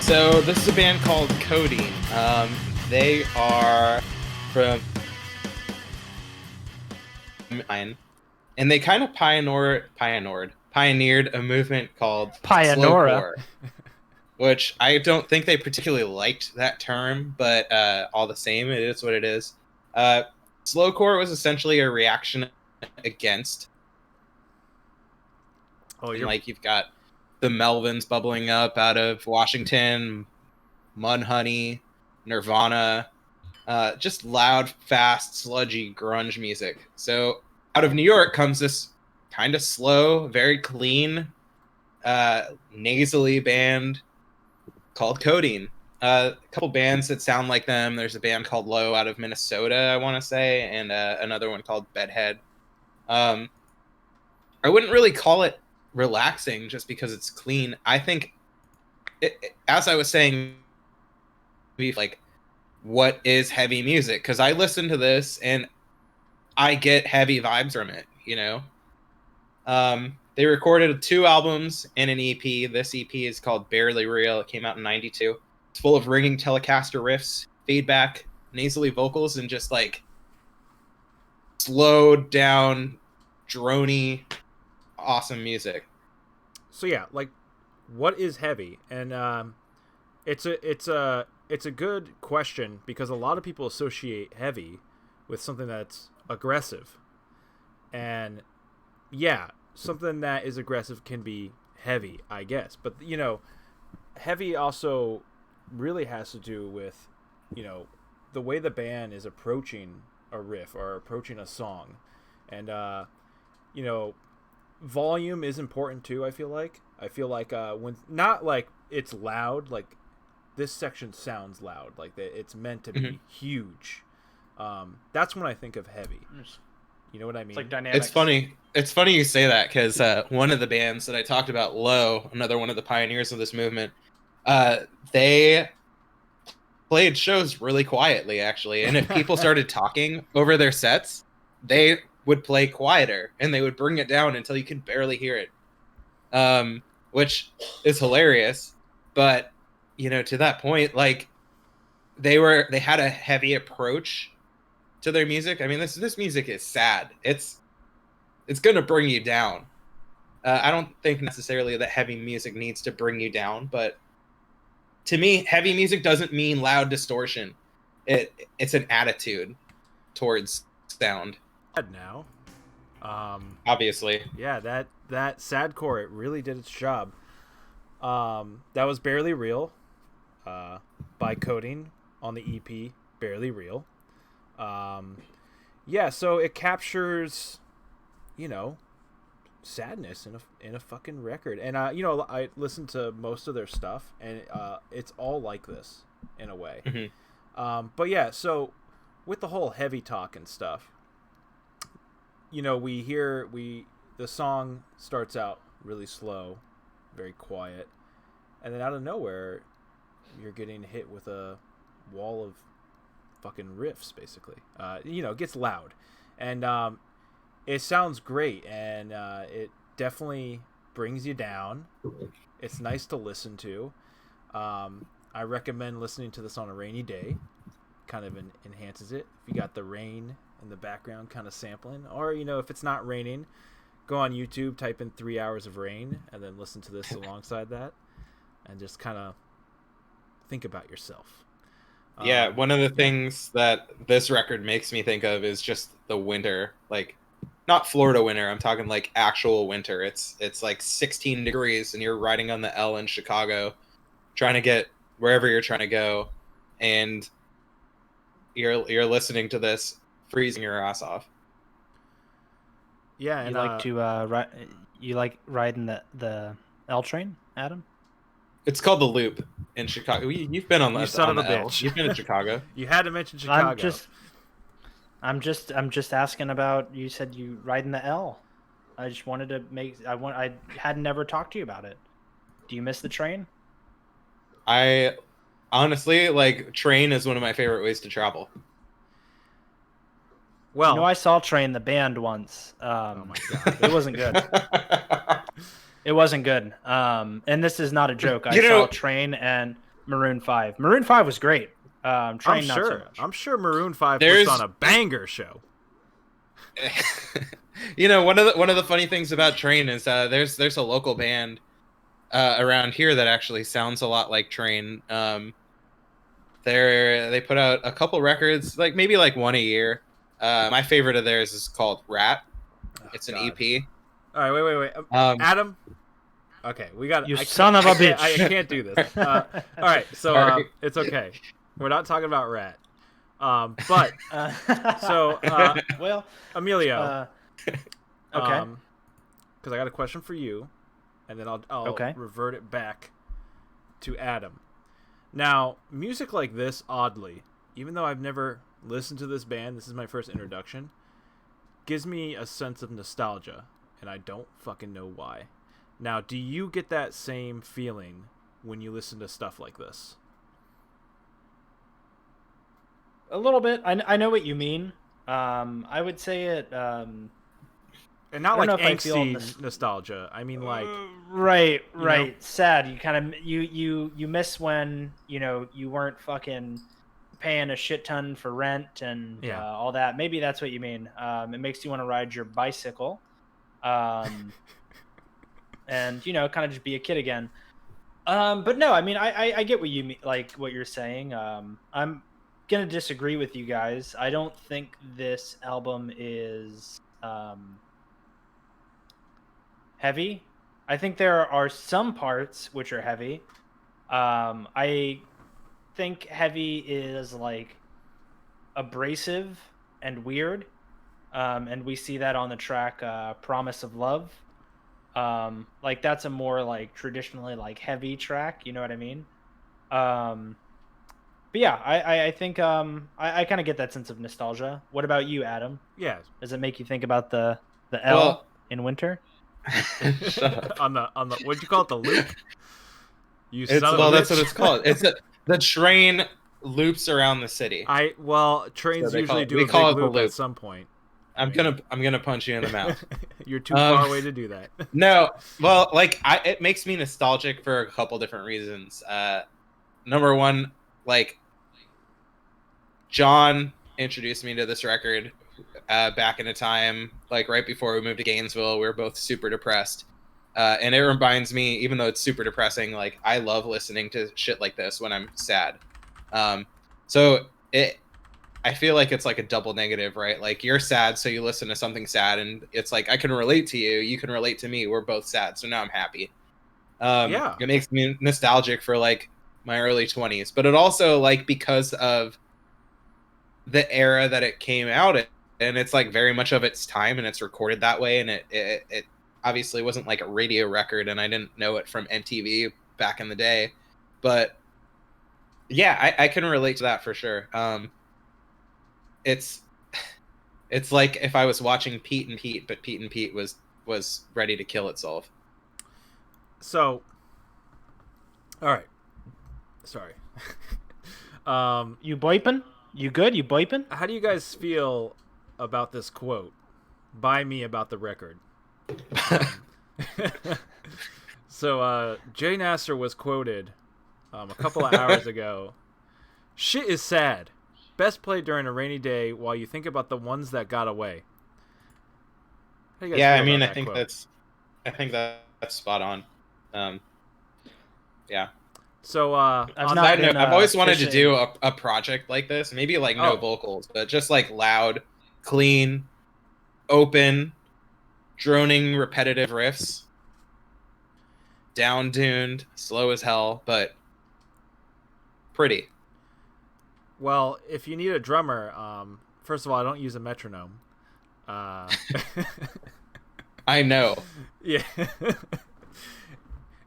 So this is a band called Codeine. They are from mine, and they kind of pioneered a movement called Pionora. slowcore, which I don't think they particularly liked that term, but all the same, it is what it is. Uh, Slowcore was essentially a reaction against, and like you've got the Melvins bubbling up out of Washington, Mudhoney, Nirvana, just loud, fast, sludgy grunge music. So out of New York comes this kind of slow, very clean, nasally band called Codeine. A couple bands that sound like them. There's a band called Low out of Minnesota, I want to say, and another one called Bedhead. I wouldn't really call it relaxing just because it's clean. I think, as I was saying, like, what is heavy music? Because I listen to this and I get heavy vibes from it, you know? They recorded 2 albums and an EP. This EP is called Barely Real. It came out in 92. It's full of ringing Telecaster riffs, feedback, nasally vocals, and just like slowed down, drony, awesome music. So yeah, like, what is heavy? And it's a good question because a lot of people associate heavy with something that's aggressive. And yeah, something that is aggressive can be heavy, I guess. But, you know, heavy also really has to do with, you know, the way the band is approaching a riff or approaching a song. And, you know, volume is important too, I feel like. When, not like it's loud, like this section sounds loud, like it's meant to be huge. That's when I think of heavy. You know what I mean? It's like dynamics. It's funny you say that because one of the bands that I talked about, Low, another one of the pioneers of this movement, they played shows really quietly, actually. And if people started talking over their sets, they would play quieter and they would bring it down until you could barely hear it, which is hilarious. But, you know, to that point, like, they had a heavy approach to their music. I mean, this music is sad. It's gonna bring you down. I don't think necessarily that heavy music needs to bring you down, but to me, heavy music doesn't mean loud distortion. It's an attitude towards sound. Now, Obviously, yeah, that sadcore, it really did its job. That was Barely Real, by Codeine on the EP Barely Real. Yeah, so it captures, you know, sadness in a fucking record. And you know, I listened to most of their stuff, and it's all like this in a way. But yeah, so with the whole heavy talk and stuff, you know, the song starts out really slow, very quiet, and then out of nowhere you're getting hit with a wall of fucking riffs, basically. You know, it gets loud, and it sounds great, and it definitely brings you down. It's nice to listen to. I recommend listening to this on a rainy day. Kind of enhances it. If you got the rain in the background kind of sampling, or, you know, if it's not raining, go on YouTube, type in 3 hours of rain, and then listen to this alongside that, and just kind of think about yourself. Yeah, one of the things that this record makes me think of is just the winter. Like, not Florida winter, I'm talking like actual winter. It's like 16 degrees and you're riding on the L in Chicago trying to get wherever you're trying to go, and you're listening to this freezing your ass off. Yeah, and you like riding the L train, Adam? It's called the Loop in Chicago. You've been on You the son on of the a L. bitch. You've been in Chicago. You had to mention Chicago. I'm just asking about. You said you riding the L. I just wanted to I had never talked to you about it. Do you miss the train? I honestly, like, train is one of my favorite ways to travel. Well, you know, I saw Train the band once. Oh my god, it wasn't good. It wasn't good. And this is not a joke. I You know, saw Train, and Maroon 5. Maroon 5 was great. Train I'm not sure. so much. I'm sure Maroon 5 There's- puts on a banger show. You know, one of the funny things about Train is there's a local band around here that actually sounds a lot like Train. They put out a couple records, like maybe like one a year. My favorite of theirs is called Rat. It's an God. EP. All right, wait. Adam. Okay, we got. You son of a bitch. I can't do this. All right, so Sorry. it's okay. We're not talking about Rat. But so well, Emilio. okay. Because I got a question for you, and then I'll Okay. revert it back to Adam. Now, music like this, oddly, even though I've never listened to this band, this is my first introduction, gives me a sense of nostalgia, and I don't fucking know why. Now, do you get that same feeling when you listen to stuff like this? A little bit. I know what you mean. I would say it. And I not don't like know if I feel angsty nostalgia. I mean, like, right. know? Sad. You kind of you miss when you weren't fucking paying a shit ton for rent and Yeah. all that. Maybe that's what you mean. It makes you want to ride your bicycle, and kind of just be a kid again. But no, I mean, I get what you mean, like what you're saying. I'm gonna disagree with you guys. I don't think this album is heavy. I think there are some parts which are heavy. I think heavy is like abrasive and weird, and we see that on the track "Promise of Love." Like that's a more like traditionally like heavy track. You know what I mean? But yeah, I think I kind of get that sense of nostalgia. What about you, Adam? yeah. Does it make you think about the L Well- in winter? Shut up. on the what'd you call it, the loop? You It's, son of well, a that's bitch. what it's called. The train loops around the city. Trains So they call usually it- do we a call big it the loop at loop. some point. I'm gonna punch you in the mouth. You're too far away to do that. No, well, like it makes me nostalgic for a couple different reasons. Number one, like John introduced me to this record back in a time, like right before we moved to Gainesville. We were both super depressed, and it reminds me, even though it's super depressing, like I love listening to shit like this when I'm sad. So I feel like it's like a double negative, right? Like you're sad, so you listen to something sad, and it's like I can relate to you, you can relate to me. We're both sad, so now I'm happy. Yeah. It makes me nostalgic for like my early 20s, but it also like because of the era that it came out in, and it's like very much of its time, and it's recorded that way, and it obviously wasn't like a radio record, and I didn't know it from MTV back in the day, but yeah, I can relate to that for sure. It's like if I was watching Pete and Pete, but Pete and Pete was ready to kill itself. So, all right. Sorry. You boiping? You good? You boiping? How do you guys feel about this quote? Buy me about the record. So, Jay Nasser was quoted a couple of hours ago. Shit is sad. Best played during a rainy day while you think about the ones that got away. How do you guys Yeah, feel I mean, about I that think quote? that's spot on. Yeah. So, I've on not that been, note, I've always wanted to fishing. do a project like this. Maybe like no Oh. vocals, but just like loud, clean, open, droning, repetitive riffs. Down-tuned, slow as hell, but pretty. well, if you need a drummer, first of all, I don't use a metronome. I know. Yeah.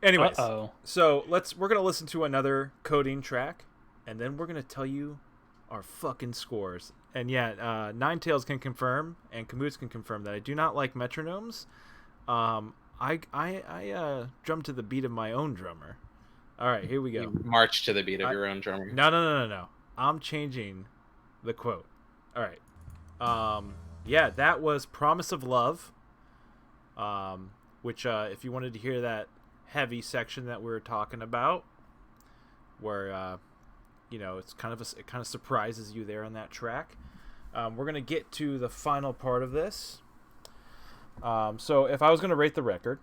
Anyways, Uh-oh. so we're gonna listen to another Codeine track, and then we're gonna tell you our fucking scores. And yeah, Nine Tails can confirm, and Camus can confirm that I do not like metronomes. I drum to the beat of my own drummer. All right, here we go. You march to the beat of your own drummer. No. I'm changing the quote. All right. Yeah, that was Promise of Love. Which, if you wanted to hear that heavy section that we were talking about, where it's it kind of surprises you there on that track. We're gonna get to the final part of this. So if I was gonna rate the record,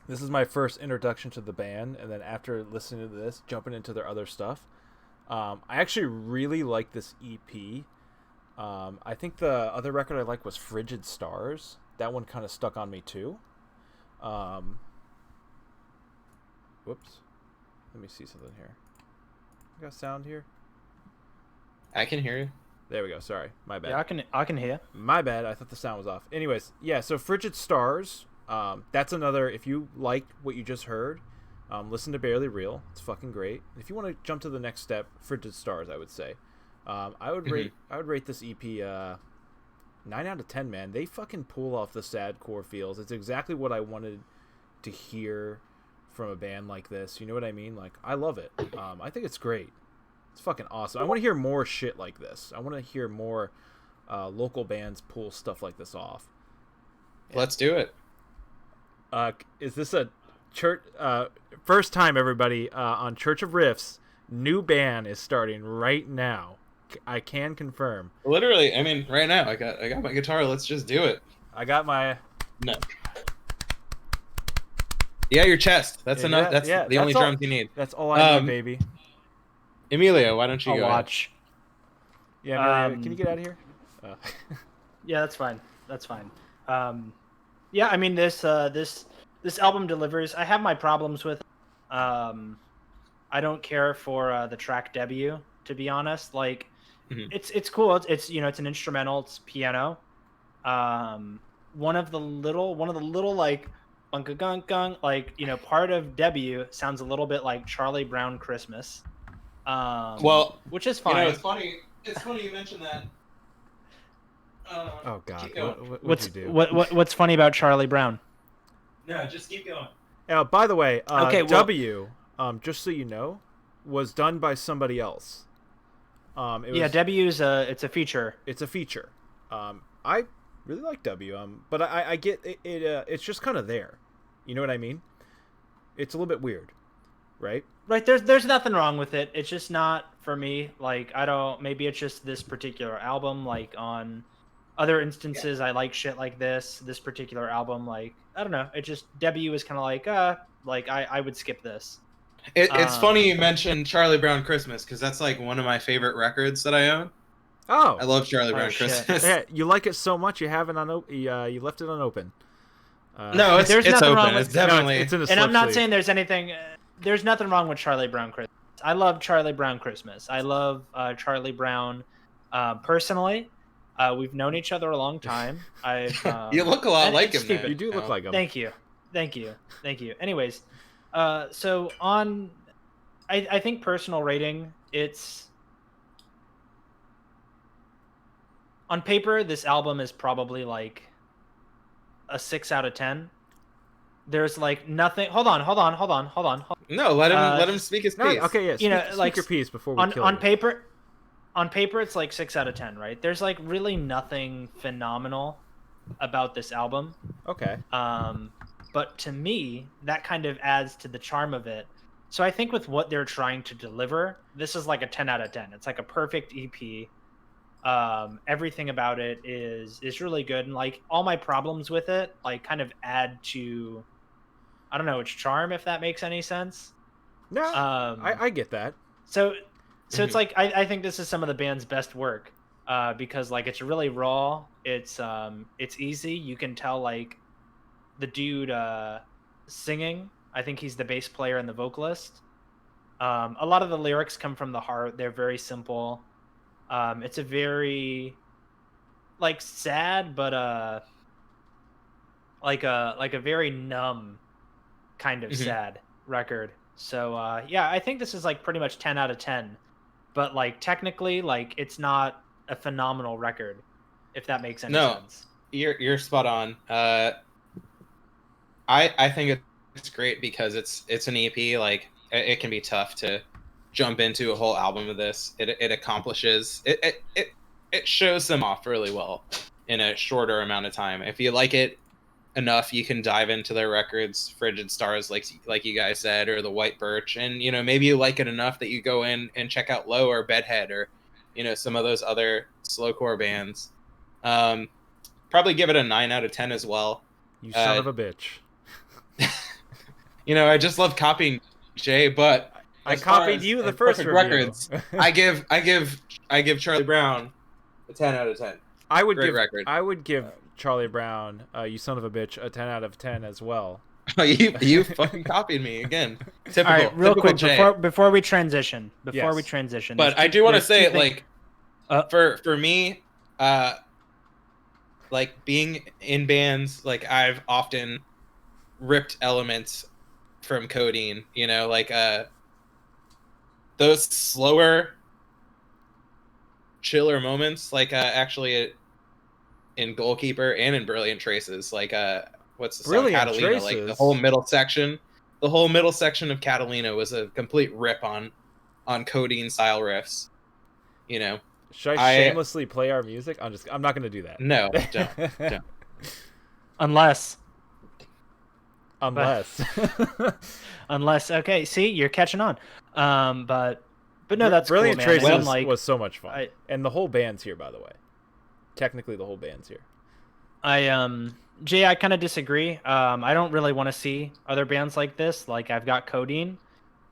this is my first introduction to the band, and then after listening to this, jumping into their other stuff. I actually really like this EP. I think the other record I liked was Frigid Stars. That one kind of stuck on me too. Whoops. Let me see something here. I got sound here? I can hear you. There we go. Sorry. My bad. Yeah, I can hear. My bad. I thought the sound was off. Anyways, yeah, so Frigid Stars, that's another, if you liked what you just heard, listen to Barely Real. It's fucking great. If you want to jump to the next step, Frigid Stars, I would say. I would rate this EP 9 out of 10, man. They fucking pull off the sad core feels. It's exactly what I wanted to hear from a band like this. You know what I mean? Like, I love it. I think it's great. It's fucking awesome. I want to hear more shit like this. I want to hear more local bands pull stuff like this off. Let's do it. Is this a church? First time, everybody, on Church of Riffs, new band is starting right now. I can confirm. Literally, I mean, right now, I got my guitar. Let's just do it. I got my... No. Yeah, your chest. That's enough. That's the only drums you need. That's all I need, baby. Emilio, why don't you I'll go watch. ahead? Yeah, Emilio, can you get out of here? Yeah, that's fine. That's fine. Yeah, I mean, this album delivers. I have my problems with. I don't care for the track debut, to be honest. Like, it's cool. It's it's an instrumental. It's piano. One of the little like bunka gunk gunk, like, part of debut sounds a little bit like Charlie Brown Christmas. Well, which is fine. It's funny you mentioned that. Oh God! Keep going. What's funny about Charlie Brown? No, just keep going. By the way, okay, W, just so you know, was done by somebody else. W's it's a feature. It's a feature. I really like W. But I get it. It's just kind of there. You know what I mean? It's a little bit weird, right? Right. There's nothing wrong with it. It's just not for me. Like, I don't. Maybe it's just this particular album. Like, on other instances, I like shit like this. This particular album, like, I don't know. It just W is kind of like I would skip this. It's funny you mentioned Charlie Brown Christmas, because that's like one of my favorite records that I own. Oh, I love Charlie Brown Christmas. Yeah, you like it so much you have it on you left it unopened. No, it's open. It's definitely. It's in a and I'm not sleeve. saying there's anything. There's nothing wrong with Charlie Brown Christmas. I love Charlie Brown Christmas. I love Charlie Brown personally. We've known each other a long time. You look a lot like him, man. You do look like him. Thank you. Anyways, so on, I think personal rating, it's on paper, this album is probably like a 6 out of 10. There's like nothing. Hold on. No, let him speak his piece. Okay, yes. Yeah, speak your piece before we kill on you. paper. On paper, it's like 6 out of 10, right? There's like really nothing phenomenal about this album. Okay. But to me, that kind of adds to the charm of it. So I think with what they're trying to deliver, this is like a 10 out of 10. It's like a perfect EP. Everything about it is really good, and like all my problems with it, like, kind of add to, I don't know, its charm, if that makes any sense. No, I get that. So it's like I think this is some of the band's best work, because like it's really raw. It's easy. You can tell like the dude singing. I think he's the bass player and the vocalist. A lot of the lyrics come from the heart. They're very simple. It's a very like sad, but like a very numb kind of sad record. So yeah, I think this is like pretty much 10 out of 10. But like technically, like, it's not a phenomenal record, if that makes any sense. You're spot on. I think it's great because it's an EP. Like, it can be tough to jump into a whole album of this. It accomplishes it shows them off really well in a shorter amount of time. If you like it, enough, you can dive into their records, Frigid Stars, like you guys said, or the White Birch, and maybe you like it enough that you go in and check out Low or Bedhead or some of those other slowcore bands. Probably give it a 9 out of 10 as well. You son of a bitch. I just love copying Jay, but I copied you the first review. Records. I give Charlie Brown a 10 out of 10. I would give Charlie Brown, you son of a bitch, a 10 out of 10 as well. you fucking copied me again. Typical. All right, real quick Jay. before we transition. But I do want to say, like, for me, like being in bands, like I've often ripped elements from Codeine. Like those slower, chiller moments, like actually in Goalkeeper and in Brilliant Traces, like what's the song? Brilliant Catalina, Traces. like the whole middle section of Catalina was a complete rip on Codeine style riffs. Should I shamelessly play our music? I'm not gonna do that. No, don't. Unless. Okay, see, you're catching on. But no, that's Brilliant cool, man. Traces was so much fun, and the whole band's here, by the way. Technically, the whole band's here. Jay, I kind of disagree. I don't really want to see other bands like this. Like, I've got Codeine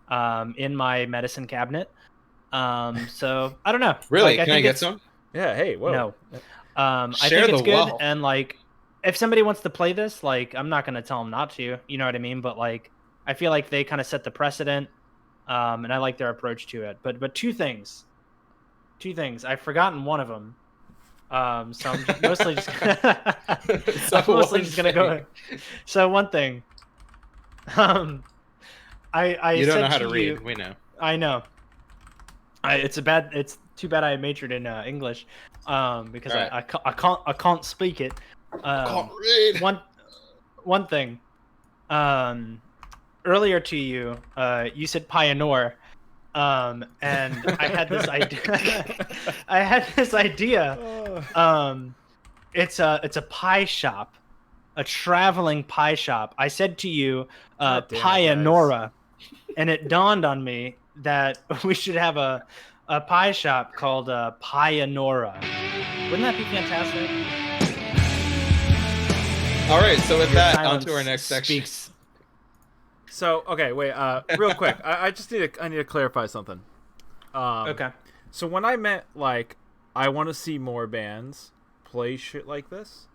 in my medicine cabinet. So I don't know. Really? Like, Can I get some? Yeah. Hey. Whoa. No. I think it's good, and like, if somebody wants to play this, like, I'm not gonna tell them not to. You know what I mean? But like, I feel like they kind of set the precedent, and I like their approach to it. But two things. I've forgotten one of them. So I'm mostly just gonna go. So one thing. I you don't said know how to read. you, We know. I know. It's too bad I majored in English, because right. I can't speak it. I can't read. One thing. Earlier to you, you said pioneer. And I had this idea. It's a pie shop, a traveling pie shop. I said to you, pioneer, and it dawned on me that we should have a pie shop called Pioneer. Wouldn't that be fantastic? All right, so with that, on to our next section. So, okay, wait, real quick. I need to clarify something. Okay. So when I meant, like, I want to see more bands play shit like this,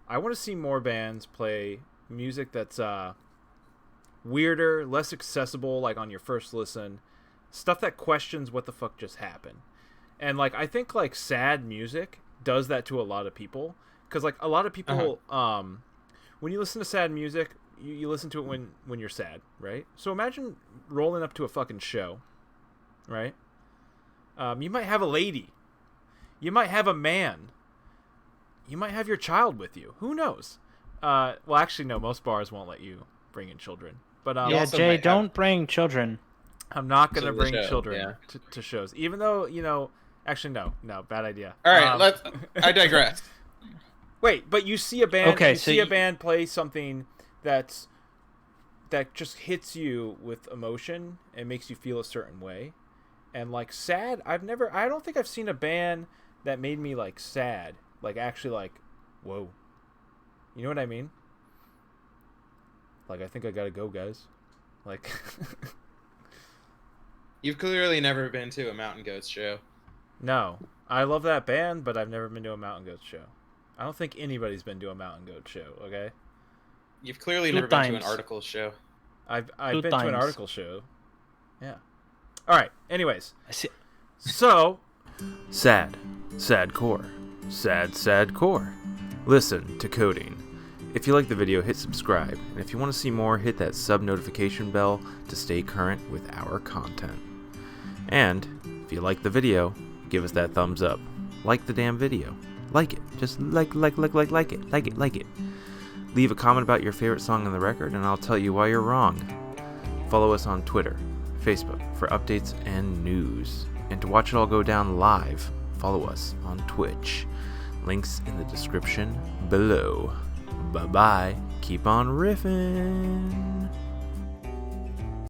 I want to see more bands play music that's weirder, less accessible, like on your first listen, stuff that questions what the fuck just happened. And like, I think like sad music does that to a lot of people, because like a lot of people when you listen to sad music, you listen to it when you're sad, right? So imagine rolling up to a fucking show, right? You might have a lady, you might have a man, you might have your child with you, who knows? Well, actually no, most bars won't let you bring in children, but yeah, Jay, don't bring children. I'm not gonna bring children to shows, even though actually no, bad idea. All right, I digress. Wait, but you see a band, a band play something that just hits you with emotion and makes you feel a certain way, and like sad. I don't think I've seen a band that made me like sad, like actually like, whoa, you know what I mean? Like, I think I gotta go, guys. Like. You've clearly never been to a Mountain Goats show. No. I love that band, but I've never been to a Mountain Goats show. I don't think anybody's been to a Mountain Goats show, okay? You've clearly never been to an Article show. I've been to an Article show. Yeah. Alright, anyways. So, sad core. Sad core. Listen to Codeine. If you like the video, hit subscribe. And if you want to see more, hit that sub notification bell to stay current with our content. And if you like the video, give us that thumbs up. Like the damn video. Like it. Just like it. Leave a comment about your favorite song on the record, and I'll tell you why you're wrong. Follow us on Twitter, Facebook for updates and news. And to watch it all go down live, follow us on Twitch. Links in the description below. Bye bye. Keep on riffing.